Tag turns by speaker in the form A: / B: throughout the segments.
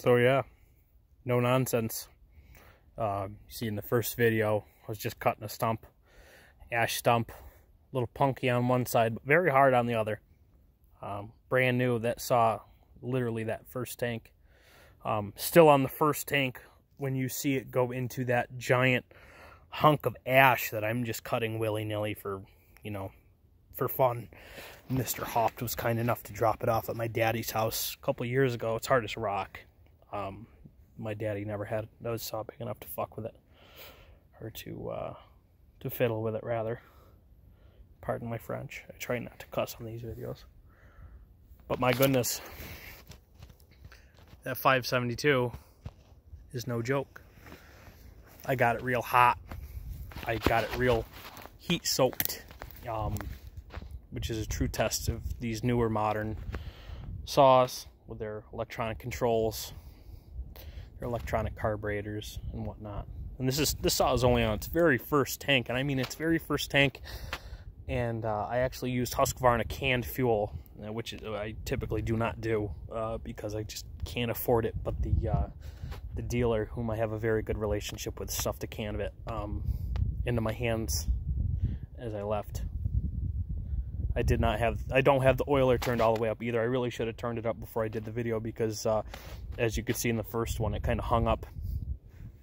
A: So yeah, no nonsense. You see in the first video, I was just cutting a stump, ash stump, a little punky on one side, but very hard on the other. Brand new, that saw literally that first tank. Still on the first tank when you see it go into that giant hunk of ash that I'm just cutting willy-nilly for, you know, for fun. Mr. Hoft was kind enough to drop it off at my daddy's house a couple years ago. It's hard as rock. My daddy never had a saw big enough to fuck with it, or to fiddle with it, rather. Pardon my French. I try not to cuss on these videos. But my goodness, that 572 is no joke. I got it real hot. I got it real heat soaked, which is a true test of these newer modern saws with their electronic controls, their electronic carburetors and whatnot. And this saw is only on its very first tank, and I mean its very first tank. And I actually used Husqvarna canned fuel, which I typically do not do because I just can't afford it. But the dealer, whom I have a very good relationship with, stuffed a can of it into my hands as I left. I don't have the oiler turned all the way up either. I really should have turned it up before I did the video because, as you could see in the first one, it kind of hung up.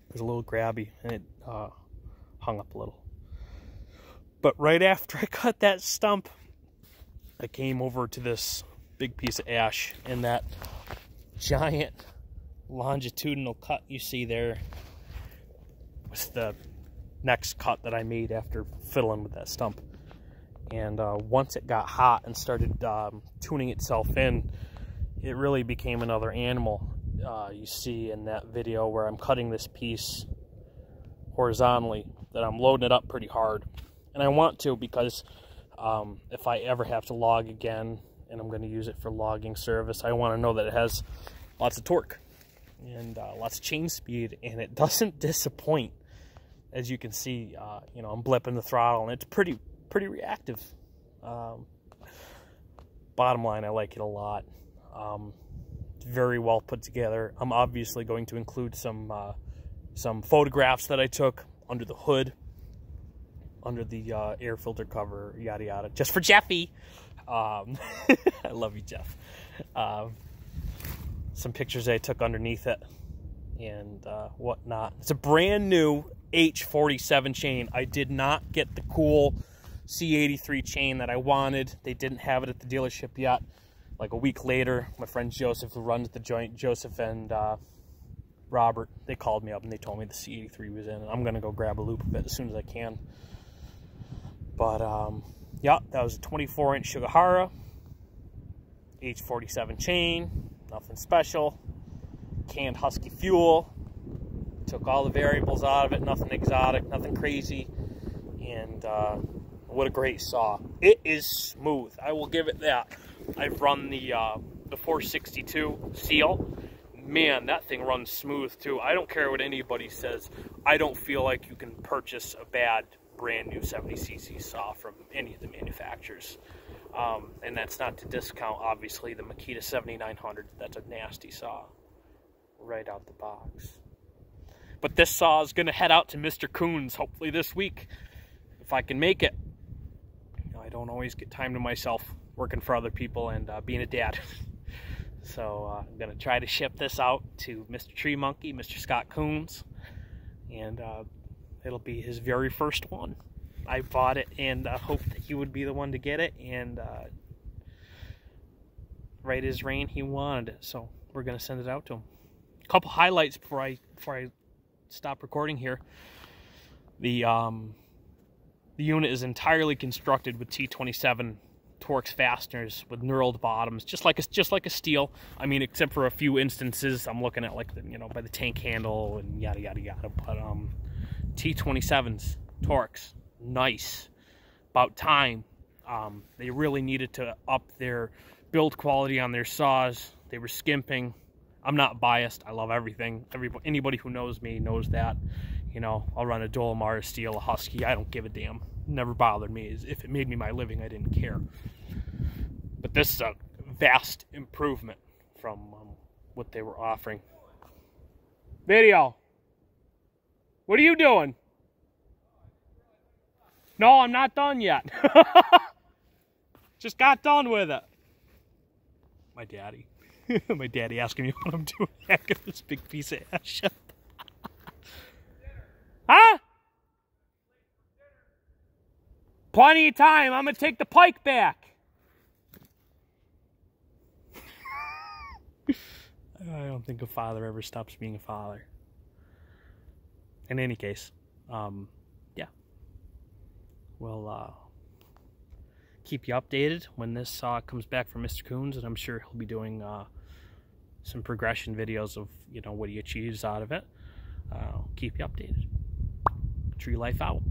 A: It was a little grabby, and it hung up a little. But right after I cut that stump, I came over to this big piece of ash, and that giant longitudinal cut you see there was the next cut that I made after fiddling with that stump. And once it got hot and started tuning itself in, it really became another animal. You see in that video where I'm cutting this piece horizontally, that I'm loading it up pretty hard. And I want to, because if I ever have to log again, and I'm going to use it for logging service, I want to know that it has lots of torque and lots of chain speed, and it doesn't disappoint. As you can see, you know, I'm blipping the throttle, and it's pretty reactive. Bottom line, I like it a lot. It's very well put together. I'm obviously going to include some photographs that I took under the hood, under the air filter cover, yada yada, just for Jeffy. I love you, Jeff. Some pictures I took underneath it and whatnot. It's a brand new H47 chain. I did not get the cool C83 chain that I wanted. They didn't have it at the dealership yet. Like a week later, my friend Joseph, who runs the joint, Joseph and Robert, they called me up and they told me the C83 was in, and I'm gonna go grab a loop of it as soon as I can. But yeah, that was a 24-inch Shugahara H47 chain. Nothing special. Canned Husky fuel. Took all the variables out of it. Nothing exotic, nothing crazy. And what a great saw. It is smooth. I will give it that. I've run the 462 Seal. Man, that thing runs smooth too. I don't care what anybody says. I don't feel like you can purchase a bad brand new 70cc saw from any of the manufacturers. And that's not to discount, obviously, the Makita 7900. That's a nasty saw right out the box. But this saw is going to head out to Mr. Coons hopefully this week, if I can make it. You know, I don't always get time to myself working for other people and being a dad. So I'm going to try to ship this out to Mr. Tree Monkey, Mr. Scott Coons, and it'll be his very first one. I bought it and hoped that he would be the one to get it, and right as rain, he wanted it, so we're going to send it out to him. A couple highlights before I stop recording here. The unit is entirely constructed with T27 Torx fasteners with knurled bottoms, just like a steel. I mean, except for a few instances, I'm looking at, like, the, you know, by the tank handle and yada yada yada. But T27s Torx, nice. About time. They really needed to up their build quality on their saws. They were skimping. I'm not biased. I love everything. Anybody who knows me knows that. You know, I'll run a Dolomar, steel, a Husky. I don't give a damn. Never bothered me. If it made me my living, I didn't care. But this is a vast improvement from what they were offering. Video. What are you doing? No, I'm not done yet. Just got done with it. My daddy. My daddy asking me what I'm doing after this big piece of ash. Huh? Plenty of time. I'm going to take the pike back. I don't think a father ever stops being a father. In any case, yeah. We'll keep you updated when this comes back from Mr. Coons, and I'm sure he'll be doing some progression videos of, you know, what he achieves out of it. Keep you updated. Tree life out.